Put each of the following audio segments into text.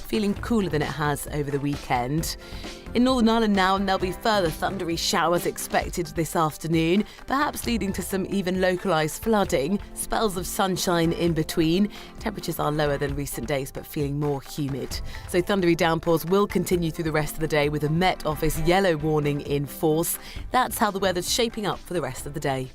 feeling cooler than it has over the weekend. In Northern Ireland now, there'll be further thundery showers expected this afternoon, perhaps leading to some even localised flooding, spells of sunshine in between. Temperatures are lower than recent days, but feeling more humid. So thundery downpours will continue through the rest of the day with a Met Office yellow warning in force. That's how the weather's shaping up for the rest of the day.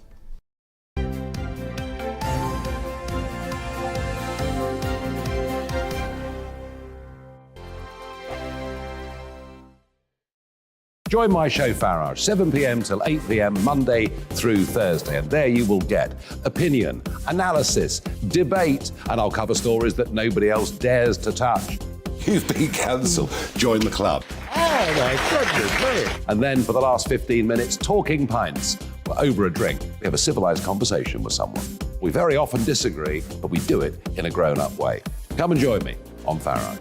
Join my show Farage, 7 p.m. till 8 p.m. Monday through Thursday. And there you will get opinion, analysis, debate, and I'll cover stories that nobody else dares to touch. You've been cancelled. Join the club. Oh my goodness me. And then for the last 15 minutes, talking pints. We're over a drink. We have a civilised conversation with someone. We very often disagree, but we do it in a grown-up way. Come and join me on Farage.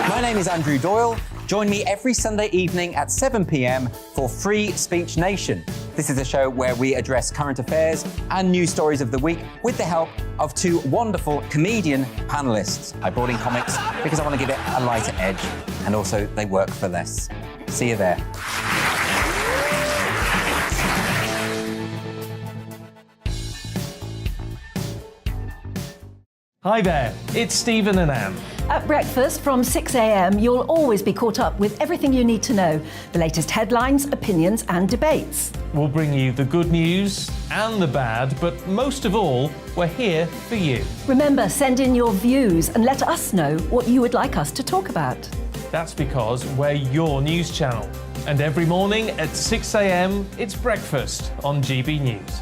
My name is Andrew Doyle. Join me every Sunday evening at 7 p.m. for Free Speech Nation. This is a show where we address current affairs and news stories of the week with the help of two wonderful comedian panellists. I brought in comics because I want to give it a lighter edge, and also they work for less. See you there. Hi there, it's Stephen and Anne. At breakfast from 6 a.m, you'll always be caught up with everything you need to know, the latest headlines, opinions and debates. We'll bring you the good news and the bad, but most of all, we're here for you. Remember, send in your views and let us know what you would like us to talk about. That's because we're your news channel. And every morning at 6 a.m, it's breakfast on GB News.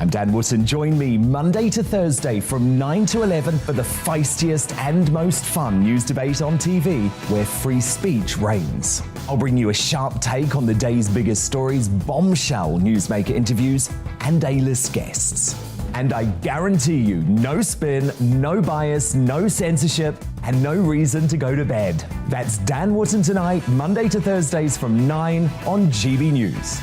I'm Dan Wootton. Join me Monday to Thursday from 9 to 11 for the feistiest and most fun news debate on TV, where free speech reigns. I'll bring you a sharp take on the day's biggest stories, bombshell newsmaker interviews, and A-list guests. And I guarantee you, no spin, no bias, no censorship, and no reason to go to bed. That's Dan Wootton Tonight, Monday to Thursdays from 9 on GB News.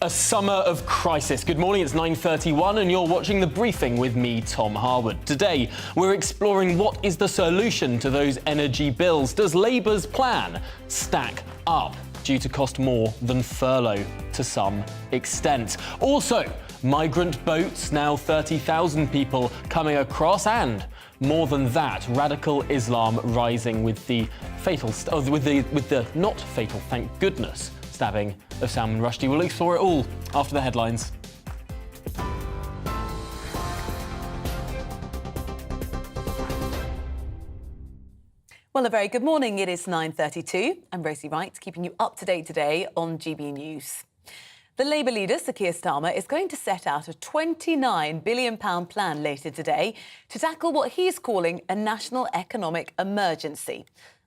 A summer of crisis. Good morning, it's 9:31 and you're watching The Briefing with me, Tom Harwood. Today, we're exploring what is the solution to those energy bills. Does Labour's plan stack up due to cost more than furlough to some extent? Also, migrant boats, now 30,000 people coming across, and more than that, radical Islam rising with the not fatal, thank goodness, stabbing of Salman Rushdie. We'll explore it all after the headlines. Well, a very good morning. It is 9:32. I'm Rosie Wright, keeping you up to date today on GB News. The Labour leader, Sir Keir Starmer, is going to set out a £29 billion plan later today to tackle what he's calling a national economic emergency.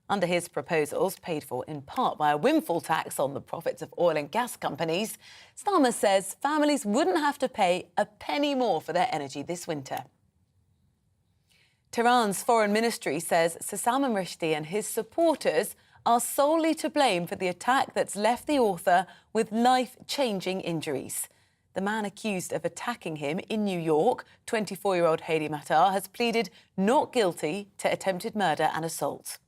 Under his proposals, paid for in part by a windfall tax on the profits of oil and gas companies, Starmer says families wouldn't have to pay a penny more for their energy this winter. Tehran's foreign ministry says Sir Salman Rushdie and his supporters are solely to blame for the attack that's left the author with life-changing injuries. The man accused of attacking him in New York, 24-year-old Hadi Matar, has pleaded not guilty to attempted murder and assault.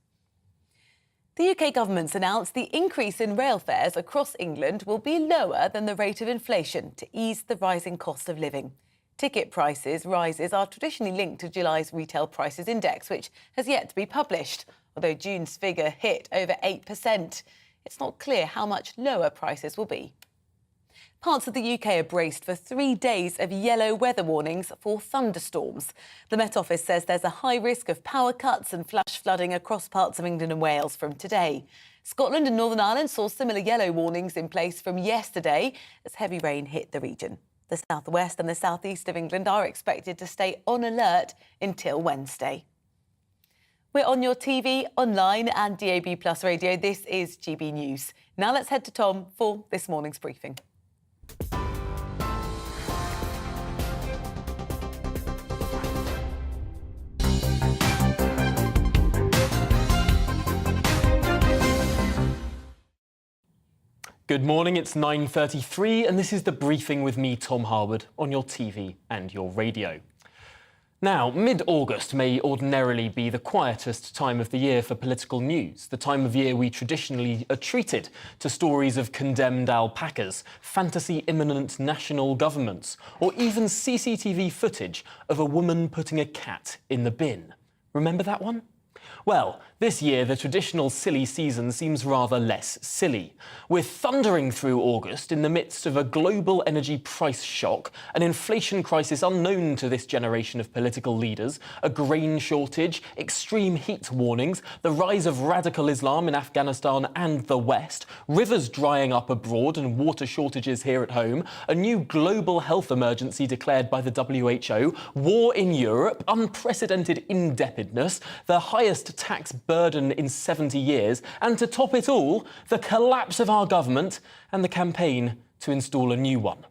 The UK government's announced the increase in rail fares across England will be lower than the rate of inflation to ease the rising cost of living. Ticket prices rises are traditionally linked to July's retail prices index, which has yet to be published, although June's figure hit over 8%. It's not clear how much lower prices will be. Parts of the UK are braced for 3 days of yellow weather warnings for thunderstorms. The Met Office says there's a high risk of power cuts and flash flooding across parts of England and Wales from today. Scotland and Northern Ireland saw similar yellow warnings in place from yesterday as heavy rain hit the region. The southwest and the southeast of England are expected to stay on alert until Wednesday. We're on your TV, online and DAB+ radio. This is GB News. Now let's head to Tom for this morning's briefing. Good morning, it's 9:33 and this is The Briefing with me, Tom Harwood, on your TV and your radio. Now, mid-August may ordinarily be the quietest time of the year for political news, the time of year we traditionally are treated to stories of condemned alpacas, fantasy-imminent national governments, or even CCTV footage of a woman putting a cat in the bin. Remember that one? Well, this year the traditional silly season seems rather less silly. We're thundering through August in the midst of a global energy price shock, an inflation crisis unknown to this generation of political leaders, a grain shortage, extreme heat warnings, the rise of radical Islam in Afghanistan and the West, rivers drying up abroad and water shortages here at home, a new global health emergency declared by the WHO, war in Europe, unprecedented indebtedness, the highest tax burden in 70 years, and to top it all, the collapse of our government and the campaign to install a new one.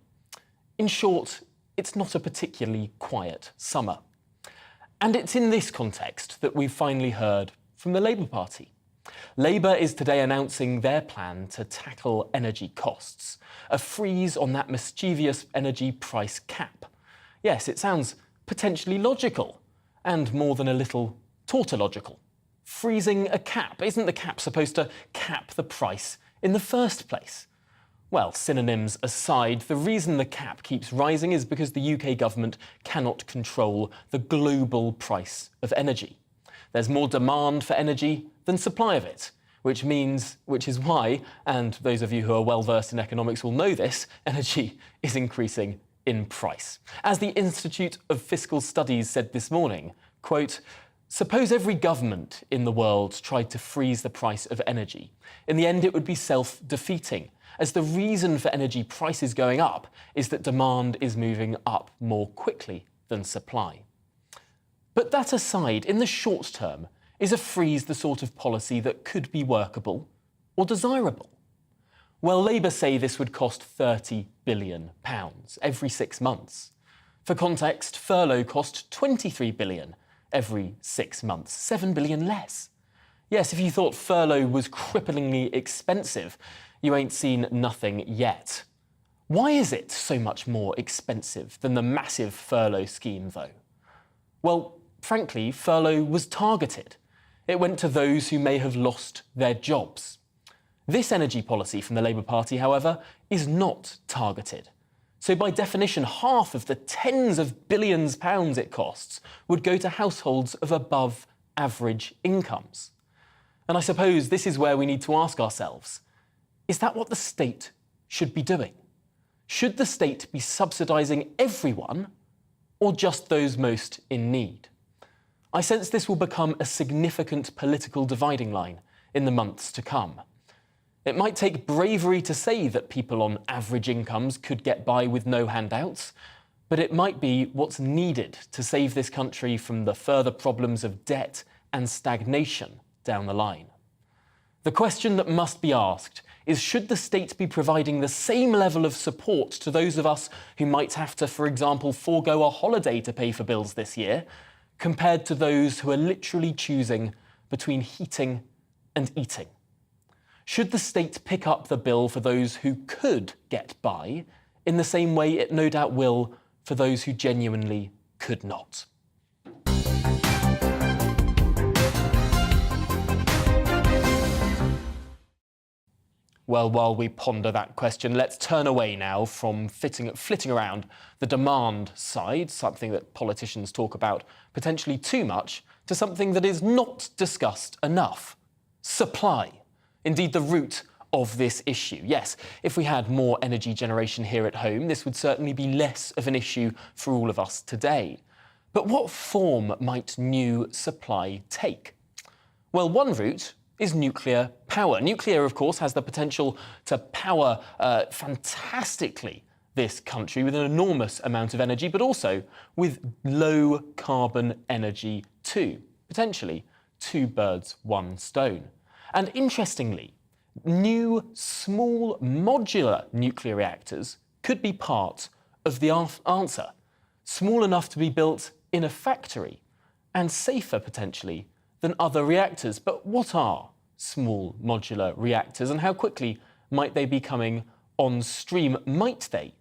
In short, it's not a particularly quiet summer. And it's in this context that we've finally heard from the Labour Party. Labour is today announcing their plan to tackle energy costs, a freeze on that mischievous energy price cap. Yes, it sounds potentially logical, and more than a little tautological. Freezing a cap. Isn't the cap supposed to cap the price in the first place? Well, synonyms aside, the reason the cap keeps rising is because the UK government cannot control the global price of energy. There's more demand for energy than supply of it, which is why, and those of you who are well versed in economics will know this, energy is increasing in price. As the Institute of Fiscal Studies said this morning, quote, "Suppose every government in the world tried to freeze the price of energy. In the end, it would be self-defeating, as the reason for energy prices going up is that demand is moving up more quickly than supply." But that aside, in the short term, is a freeze the sort of policy that could be workable or desirable? Well, Labour say this would cost £30 billion every 6 months. For context, furlough cost £23 billion every 6 months, £7 billion less. Yes, if you thought furlough was cripplingly expensive, you ain't seen nothing yet. Why is it so much more expensive than the massive furlough scheme, though? Well, frankly, furlough was targeted. It went to those who may have lost their jobs. This energy policy from the Labour Party, however, is not targeted. So by definition, half of the tens of billions pounds it costs would go to households of above average incomes. And I suppose this is where we need to ask ourselves, is that what the state should be doing? Should the state be subsidising everyone or just those most in need? I sense this will become a significant political dividing line in the months to come. It might take bravery to say that people on average incomes could get by with no handouts, but it might be what's needed to save this country from the further problems of debt and stagnation down the line. The question that must be asked is, should the state be providing the same level of support to those of us who might have to, for example, forego a holiday to pay for bills this year, compared to those who are literally choosing between heating and eating? Should the state pick up the bill for those who could get by in the same way it no doubt will for those who genuinely could not? Well, while we ponder that question, let's turn away now from flitting around the demand side, something that politicians talk about potentially too much, to something that is not discussed enough: supply. Indeed, the root of this issue. Yes, if we had more energy generation here at home, this would certainly be less of an issue for all of us today. But what form might new supply take? Well, one route is nuclear power. Nuclear, of course, has the potential to power fantastically this country with an enormous amount of energy, but also with low carbon energy too. Potentially 2 birds, 1 stone. And interestingly, new small modular nuclear reactors could be part of the answer. Small enough to be built in a factory and safer potentially than other reactors. But what are small modular reactors and how quickly might they be coming on stream? Might they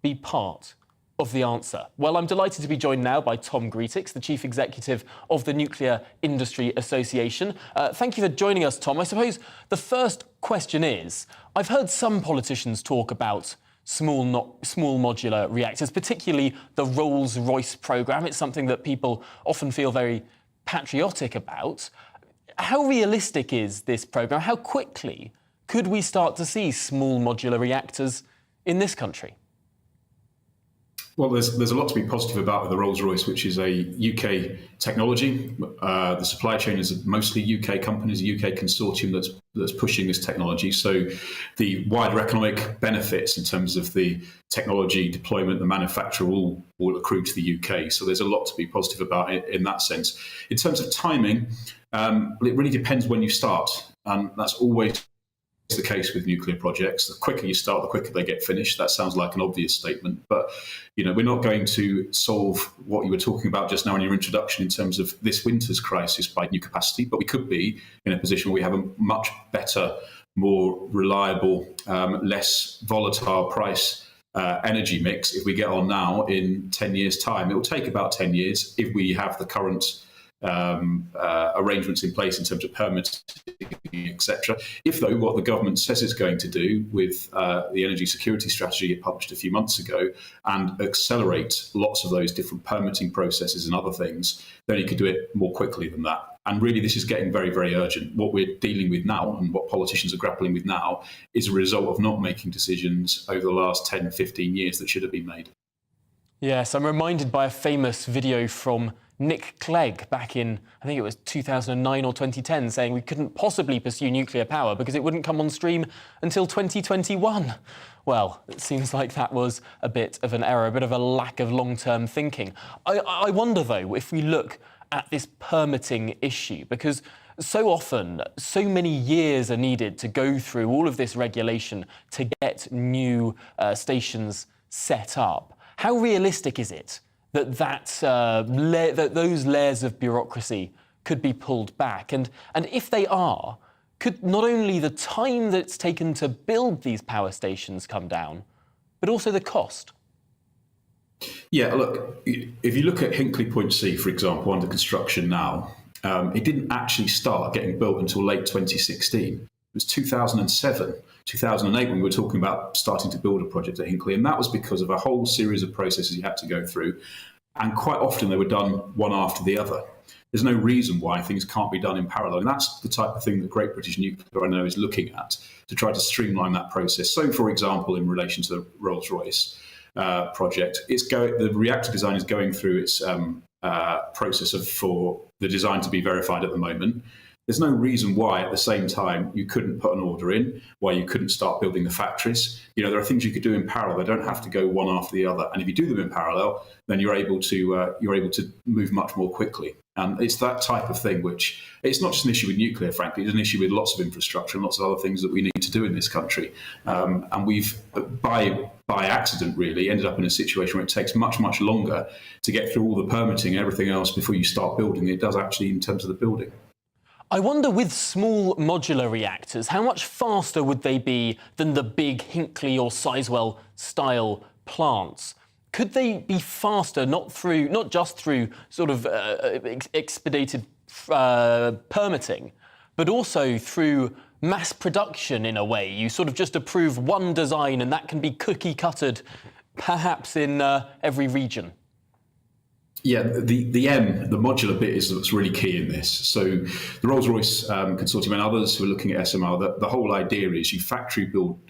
be part of the answer? Well, I'm delighted to be joined now by Tom Greetix, the Chief Executive of the Nuclear Industry Association. Thank you for joining us, Tom. I suppose the first question is, I've heard some politicians talk about small modular reactors, particularly the Rolls-Royce programme. It's something that people often feel very patriotic about. How realistic is this programme? How quickly could we start to see small modular reactors in this country? Well, there's a lot to be positive about with the Rolls-Royce, which is a UK technology. The supply chain is mostly UK companies, a UK consortium that's pushing this technology. So the wider economic benefits in terms of the technology deployment, the manufacture will accrue to the UK. So there's a lot to be positive about it in that sense. In terms of timing, it really depends when you start. And that's always the case with nuclear projects. The quicker you start, the quicker they get finished. That sounds like an obvious statement, but we're not going to solve what you were talking about just now in your introduction in terms of this winter's crisis by new capacity, but we could be in a position where we have a much better, more reliable, less volatile price energy mix if we get on now in 10 years' time. It will take about 10 years if we have the current arrangements in place in terms of permitting, etc. If, though, what the government says it's going to do with the energy security strategy it published a few months ago and accelerate lots of those different permitting processes and other things, then you could do it more quickly than that. And really, this is getting very, very urgent. What we're dealing with now and what politicians are grappling with now is a result of not making decisions over the last 10, 15 years that should have been made. Yes, I'm reminded by a famous video from Nick Clegg back in, I think it was 2009 or 2010, saying we couldn't possibly pursue nuclear power because it wouldn't come on stream until 2021. Well, it seems like that was a bit of an error, a bit of a lack of long-term thinking. I wonder, though, if we look at this permitting issue, because so often, so many years are needed to go through all of this regulation to get new stations set up. How realistic is it that those layers of bureaucracy could be pulled back? And if they are, could not only the time that it's taken to build these power stations come down, but also the cost? Yeah, look, if you look at Hinkley Point C, for example, under construction now, it didn't actually start getting built until late 2016. It was 2007, 2008 when we were talking about starting to build a project at Hinkley, and that was because of a whole series of processes you had to go through, and quite often they were done one after the other. There's no reason why things can't be done in parallel, and that's the type of thing that Great British Nuclear, I know, is looking at to try to streamline that process. So, for example, in relation to the Rolls-Royce project, the reactor design is going through its process for the design to be verified at the moment. There's no reason why, at the same time, you couldn't put an order in, why you couldn't start building the factories. There are things you could do in parallel. They don't have to go one after the other. And if you do them in parallel, then you're able to move much more quickly. And it's that type of thing which, it's not just an issue with nuclear, frankly, it's an issue with lots of infrastructure and lots of other things that we need to do in this country. And we've, by accident really, ended up in a situation where it takes much, much longer to get through all the permitting and everything else before you start building than it does actually in terms of the building. I wonder, with small modular reactors, how much faster would they be than the big Hinkley or Sizewell style plants? Could they be faster, not just through sort of expedited permitting, but also through mass production in a way? You sort of just approve one design and that can be cookie-cuttered, perhaps in every region. Yeah, the modular bit is what's really key in this. So the Rolls-Royce consortium and others who are looking at SMR, the whole idea is you factory build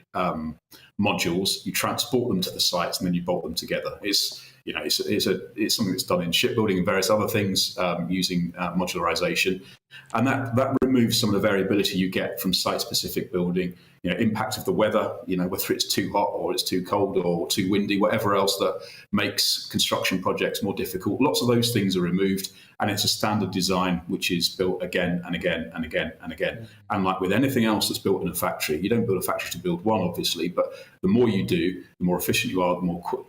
modules, you transport them to the sites, and then you bolt them together. It's something that's done in shipbuilding and various other things using modularization, and that removes some of the variability you get from site-specific building. Impact of the weather, whether it's too hot or it's too cold or too windy, whatever else that makes construction projects more difficult. Lots of those things are removed, and it's a standard design which is built again and again and again and again. And like with anything else that's built in a factory, you don't build a factory to build one, obviously, but the more you do, the more efficient you are,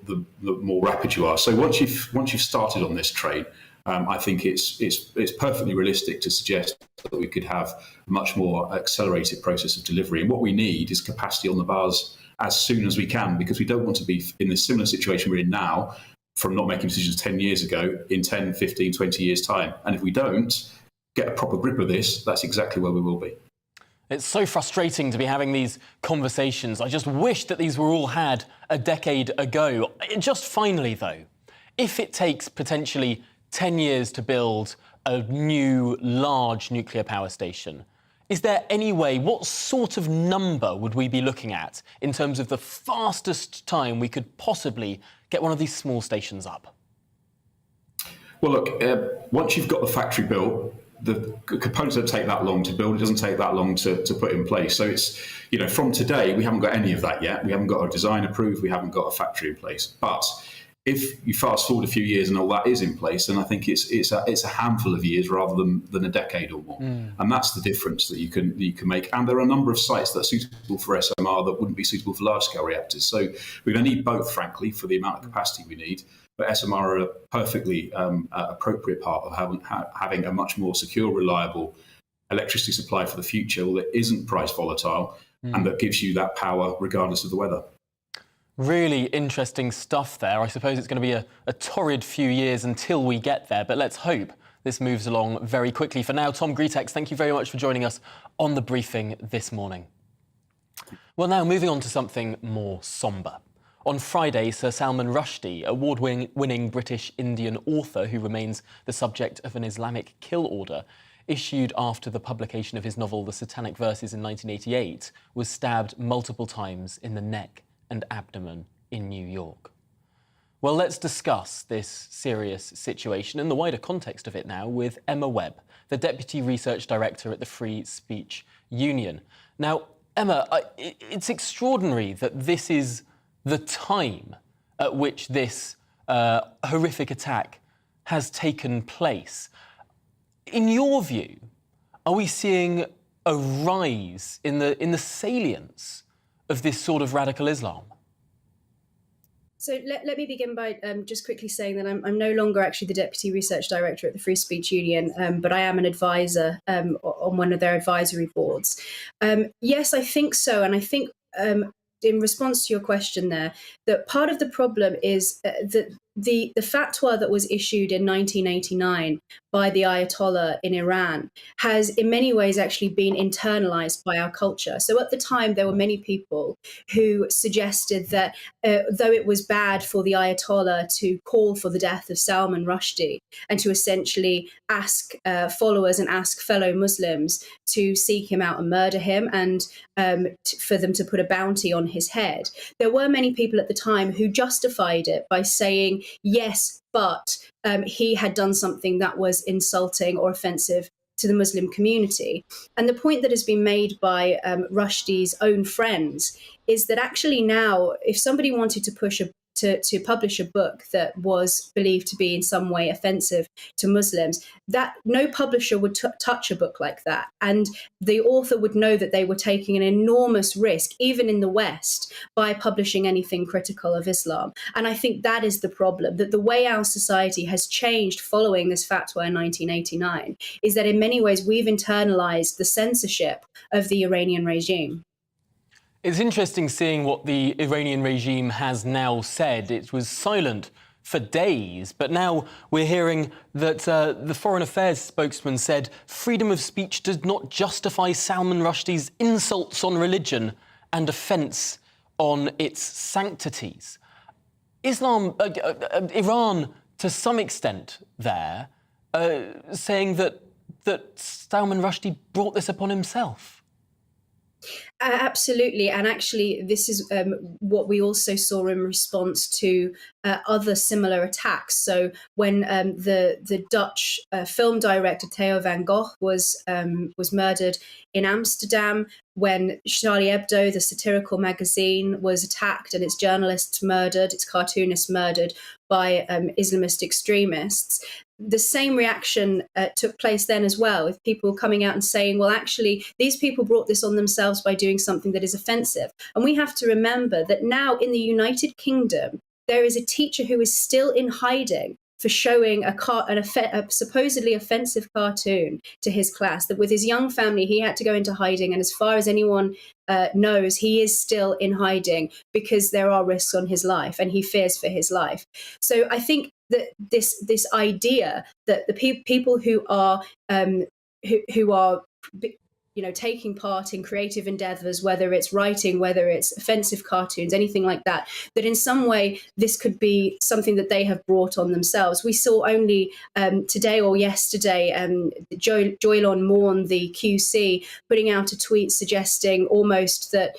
the more rapid you are. So once you've started on this train, I think it's perfectly realistic to suggest that we could have a much more accelerated process of delivery. And what we need is capacity on the bars as soon as we can, because we don't want to be in this similar situation we're in now from not making decisions 10 years ago in 10, 15, 20 years' time. And if we don't get a proper grip of this, that's exactly where we will be. It's so frustrating to be having these conversations. I just wish that these were all had a decade ago. Just finally, though, if it takes potentially 10 years to build a new large nuclear power station, is there any way, what sort of number would we be looking at in terms of the fastest time we could possibly get one of these small stations up? Well, look, once you've got the factory built, the components don't take that long to build. It doesn't take that long to put in place. So it's, from today, we haven't got any of that yet. We haven't got a design approved. We haven't got a factory in place. But if you fast forward a few years and all that is in place, then I think it's a handful of years rather than a decade or more. And that's the difference that you can make. And there are a number of sites that are suitable for SMR that wouldn't be suitable for large-scale reactors. So we're going to need both, frankly, for the amount of capacity we need. But SMR are a perfectly appropriate part of having a much more secure, reliable electricity supply for the future that isn't price volatile and that gives you that power regardless of the weather. Really interesting stuff there. I suppose it's going to be a torrid few years until we get there, but let's hope this moves along very quickly. For now, Tom Gretex, thank you very much for joining us on the briefing this morning. Well, now moving on to something more sombre. On Friday, Sir Salman Rushdie, award-winning British Indian author who remains the subject of an Islamic kill order, issued after the publication of his novel The Satanic Verses in 1988, was stabbed multiple times in the neck and abdomen in New York. Well, let's discuss this serious situation and the wider context of it now with Emma Webb, the Deputy Research Director at the Free Speech Union. Now, Emma, it's extraordinary that this is the time at which this horrific attack has taken place. In your view, are we seeing a rise in the salience of this sort of radical Islam? So let me begin by just quickly saying that I'm no longer actually the Deputy Research Director at the Free Speech Union, but I am an advisor on one of their advisory boards. Yes, I think so. And I think in response to your question there, that part of the problem is that the fatwa that was issued in 1989 by the Ayatollah in Iran has in many ways actually been internalized by our culture. So at the time, there were many people who suggested that though it was bad for the Ayatollah to call for the death of Salman Rushdie and to essentially ask followers and ask fellow Muslims to seek him out and murder him and for them to put a bounty on his head, there were many people at the time who justified it by saying, yes, but he had done something that was insulting or offensive to the Muslim community. And the point that has been made by Rushdie's own friends is that actually now, if somebody wanted to publish a book that was believed to be in some way offensive to Muslims, that no publisher would touch a book like that. And the author would know that they were taking an enormous risk, even in the West, by publishing anything critical of Islam. And I think that is the problem, that the way our society has changed following this fatwa in 1989 is that in many ways we've internalized the censorship of the Iranian regime. It's interesting seeing what the Iranian regime has now said. It was silent for days, but now we're hearing that the Foreign Affairs spokesman said freedom of speech does not justify Salman Rushdie's insults on religion and offence on its sanctities. Iran, to some extent there, saying that Salman Rushdie brought this upon himself. Absolutely. And actually, this is what we also saw in response to other similar attacks. So when the Dutch film director Theo van Gogh was murdered in Amsterdam, when Charlie Hebdo, the satirical magazine, was attacked and its journalists murdered, its cartoonists murdered by Islamist extremists, the same reaction took place then as well, with people coming out and saying, well, actually, these people brought this on themselves by doing something that is offensive. And we have to remember that now in the United Kingdom, there is a teacher who is still in hiding for showing a supposedly offensive cartoon to his class, that with his young family, he had to go into hiding. And as far as anyone knows, he is still in hiding because there are risks on his life and he fears for his life. So I think that this idea that the people who are taking part in creative endeavors, whether it's writing, whether it's offensive cartoons, anything like that, that in some way this could be something that they have brought on themselves. We saw only today or yesterday Joylon Morn, the QC, putting out a tweet suggesting almost that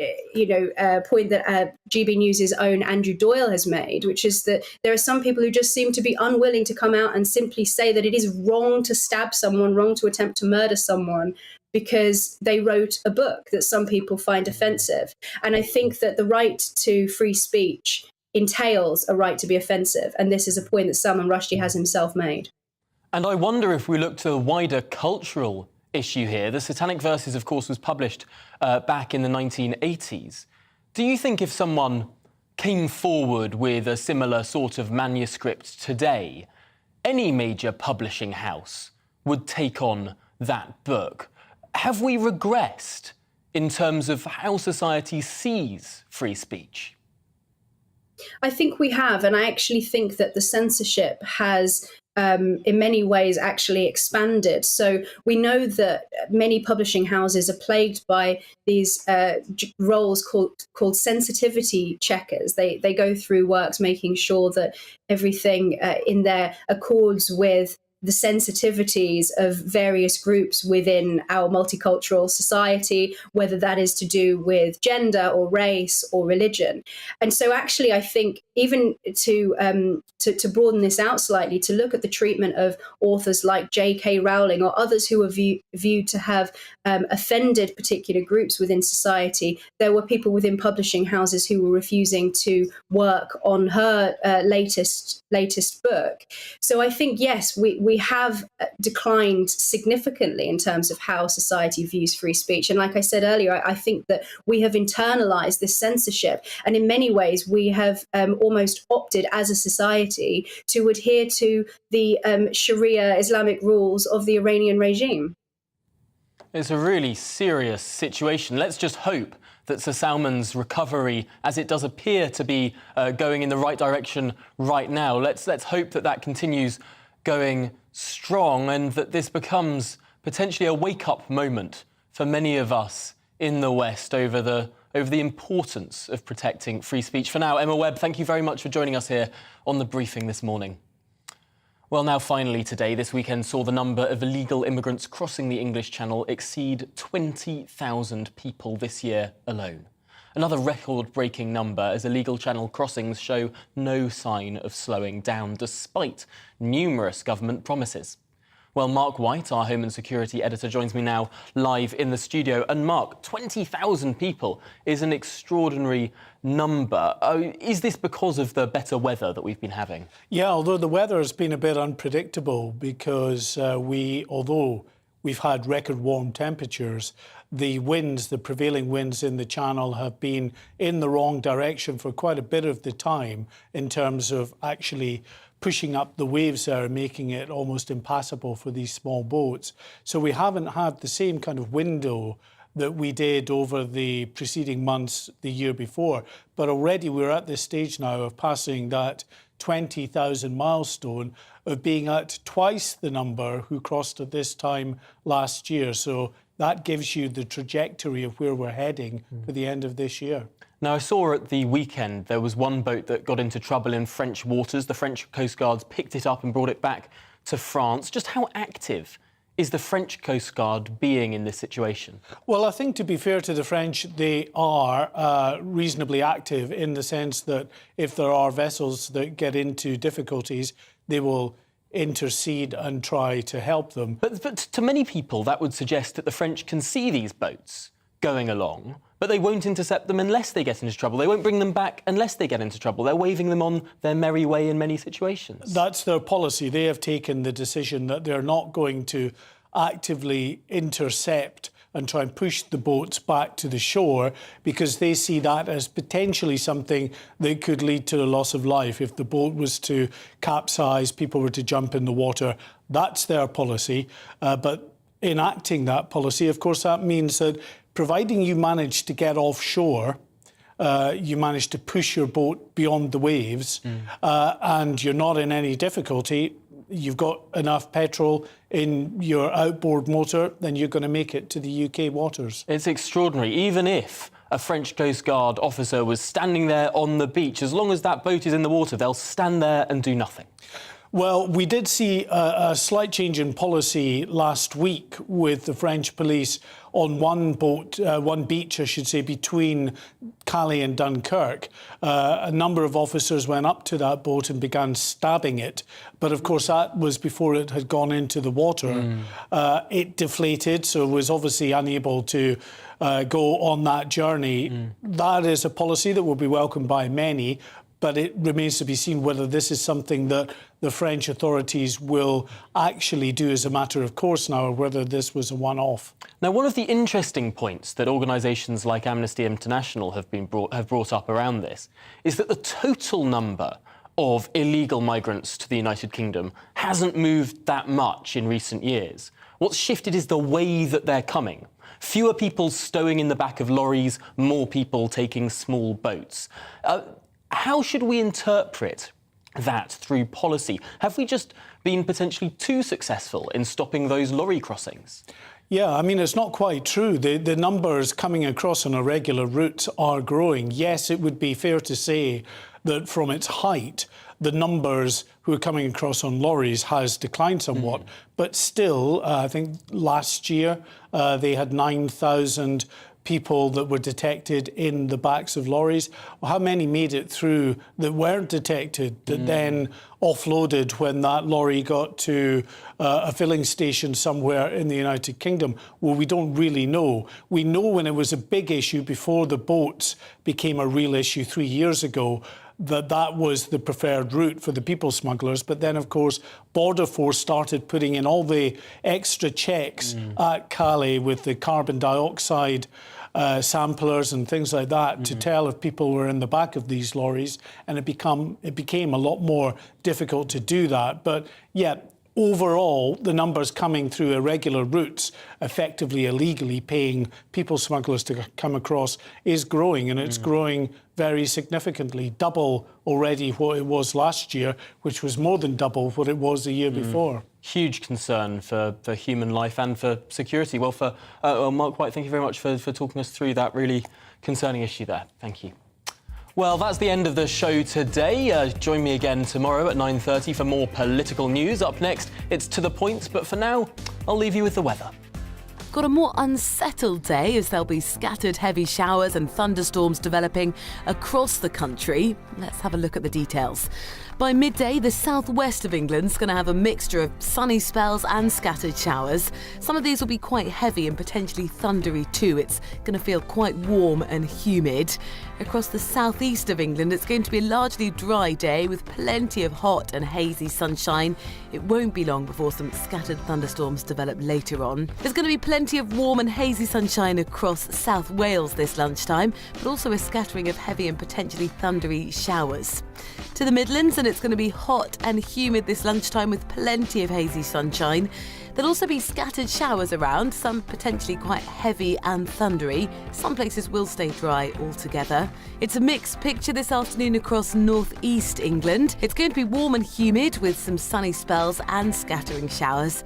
a point that GBNews' own Andrew Doyle has made, which is that there are some people who just seem to be unwilling to come out and simply say that it is wrong to stab someone, wrong to attempt to murder someone, because they wrote a book that some people find offensive. And I think that the right to free speech entails a right to be offensive. And this is a point that Salman Rushdie has himself made. And I wonder if we look to a wider cultural issue here. The Satanic Verses, of course, was published back in the 1980s. Do you think if someone came forward with a similar sort of manuscript today, any major publishing house would take on that book? Have we regressed in terms of how society sees free speech? I think we have, and I actually think that the censorship has in many ways actually expanded. So we know that many publishing houses are plagued by these roles called sensitivity checkers. They go through works making sure that everything in there accords with the sensitivities of various groups within our multicultural society, whether that is to do with gender or race or religion. And so actually, I think even to broaden this out slightly, to look at the treatment of authors like J.K. Rowling or others who are viewed to have offended particular groups within society, there were people within publishing houses who were refusing to work on her latest book. So I think, yes, we have declined significantly in terms of how society views free speech. And like I said earlier, I think that we have internalized this censorship. And in many ways, we have almost opted as a society to adhere to the Sharia Islamic rules of the Iranian regime. It's a really serious situation. Let's just hope that Sir Salman's recovery, as it does appear to be going in the right direction right now, let's hope that that continues going strong and that this becomes potentially a wake-up moment for many of us in the West over the importance of protecting free speech. For now, Emma Webb, thank you very much for joining us here on The Briefing this morning. Well, now finally today, this weekend saw the number of illegal immigrants crossing the English Channel exceed 20,000 people this year alone. Another record-breaking number as illegal channel crossings show no sign of slowing down, despite numerous government promises. Well, Mark White, our Home and Security editor, joins me now live in the studio. And Mark, 20,000 people is an extraordinary number. Is this because of the better weather that we've been having? Yeah, although the weather has been a bit unpredictable because although we've had record warm temperatures, the prevailing winds in the Channel have been in the wrong direction for quite a bit of the time in terms of actually pushing up the waves there and making it almost impassable for these small boats. So we haven't had the same kind of window that we did over the preceding months the year before. But already we're at this stage now of passing that 20,000 milestone of being at twice the number who crossed at this time last year. So that gives you the trajectory of where we're heading for the end of this year. Now, I saw at the weekend there was one boat that got into trouble in French waters. The French Coast Guards picked it up and brought it back to France. Just how active is the French Coast Guard being in this situation? Well, I think to be fair to the French, they are reasonably active in the sense that if there are vessels that get into difficulties, they will intercede and try to help them. But to many people, that would suggest that the French can see these boats going along, but they won't intercept them unless they get into trouble. They won't bring them back unless they get into trouble. They're waving them on their merry way in many situations. That's their policy. They have taken the decision that they're not going to actively intercept and try and push the boats back to the shore, because they see that as potentially something that could lead to a loss of life. If the boat was to capsize, people were to jump in the water, that's their policy. But enacting that policy, of course, that means that providing you manage to get offshore, you manage to push your boat beyond the waves, and you're not in any difficulty, you've got enough petrol in your outboard motor, then you're going to make it to the UK waters. It's extraordinary. Even if a French Coast Guard officer was standing there on the beach, as long as that boat is in the water, they'll stand there and do nothing. Well, we did see a slight change in policy last week with the French police on one boat, one beach, I should say, between Calais and Dunkirk. A number of officers went up to that boat and began stabbing it. But of course, that was before it had gone into the water. It deflated, so it was obviously unable to go on that journey. That is a policy that will be welcomed by many, but it remains to be seen whether this is something that the French authorities will actually do as a matter of course now, or whether this was a one-off. Now, one of the interesting points that organisations like Amnesty International have brought up around this is that the total number of illegal migrants to the United Kingdom hasn't moved that much in recent years. What's shifted is the way that they're coming. Fewer people stowing in the back of lorries, more people taking small boats. How should we interpret that through policy? Have we just been potentially too successful in stopping those lorry crossings? Yeah, I mean, it's not quite true. The numbers coming across on irregular routes are growing. Yes, it would be fair to say that from its height, the numbers who are coming across on lorries has declined somewhat. But still, I think last year they had 9,000 people that were detected in the backs of lorries. Well, how many made it through that weren't detected, that then offloaded when that lorry got to a filling station somewhere in the United Kingdom? Well, we don't really know. We know when it was a big issue before the boats became a real issue 3 years ago, that was the preferred route for the people smugglers. But then, of course, Border Force started putting in all the extra checks at Calais with the carbon dioxide samplers and things like that to tell if people were in the back of these lorries, and it became a lot more difficult to do that. But yeah, overall, the numbers coming through irregular routes, effectively illegally paying people smugglers to come across, is growing, and it's growing very significantly, double already what it was last year, which was more than double what it was the year before. Huge concern for human life and for security. Well, Mark White, thank you very much for talking us through that really concerning issue there. Thank you. Well, that's the end of the show today. Join me again tomorrow at 9:30 for more political news. Up next, it's To The Point, but for now, I'll leave you with the weather. Got a more unsettled day as there'll be scattered heavy showers and thunderstorms developing across the country. Let's have a look at the details. By midday, the southwest of England's going to have a mixture of sunny spells and scattered showers. Some of these will be quite heavy and potentially thundery too. It's going to feel quite warm and humid. Across the southeast of England, it's going to be a largely dry day with plenty of hot and hazy sunshine. It won't be long before some scattered thunderstorms develop later on. There's going to be plenty of warm and hazy sunshine across South Wales this lunchtime, but also a scattering of heavy and potentially thundery showers. To the Midlands, and it's going to be hot and humid this lunchtime with plenty of hazy sunshine. There'll also be scattered showers around, some potentially quite heavy and thundery. Some places will stay dry altogether. It's a mixed picture this afternoon across northeast England. It's going to be warm and humid with some sunny spells and scattering showers.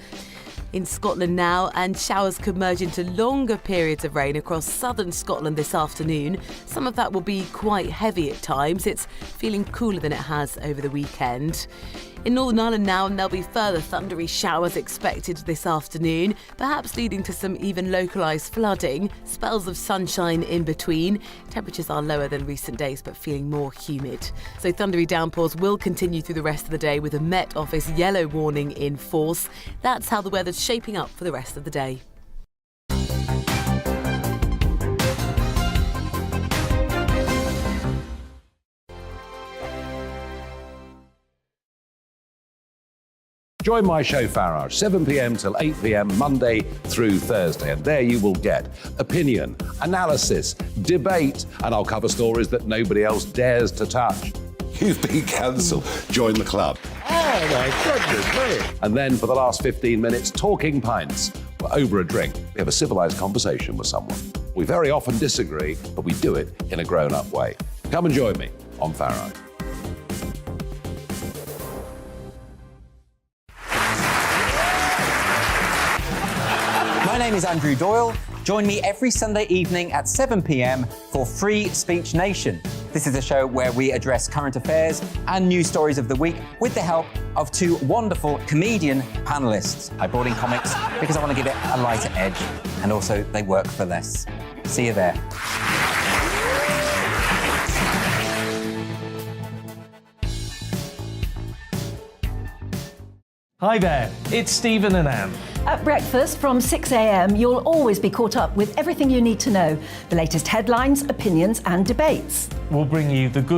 In Scotland now, and showers could merge into longer periods of rain across southern Scotland this afternoon. Some of that will be quite heavy at times. It's feeling cooler than it has over the weekend. In Northern Ireland now, and there'll be further thundery showers expected this afternoon, perhaps leading to some even localised flooding. Spells of sunshine in between. Temperatures are lower than recent days, but feeling more humid. So thundery downpours will continue through the rest of the day with a Met Office yellow warning in force. That's how the weather's shaping up for the rest of the day. Join my show Farage, 7 p.m. till 8 p.m. Monday through Thursday. And there you will get opinion, analysis, debate, and I'll cover stories that nobody else dares to touch. You've been cancelled. Join the club. Oh, my goodness me. And then for the last 15 minutes, talking pints. We're over a drink. We have a civilised conversation with someone. We very often disagree, but we do it in a grown-up way. Come and join me on Farage. My name is Andrew Doyle. Join me every Sunday evening at 7 p.m. for Free Speech Nation. This is a show where we address current affairs and news stories of the week with the help of two wonderful comedian panellists. I brought in comics because I want to give it a lighter edge, and also they work for less. See you there. Hi there, it's Stephen and Anne. At breakfast from 6 a.m, you'll always be caught up with everything you need to know, the latest headlines, opinions and debates. We'll bring you the good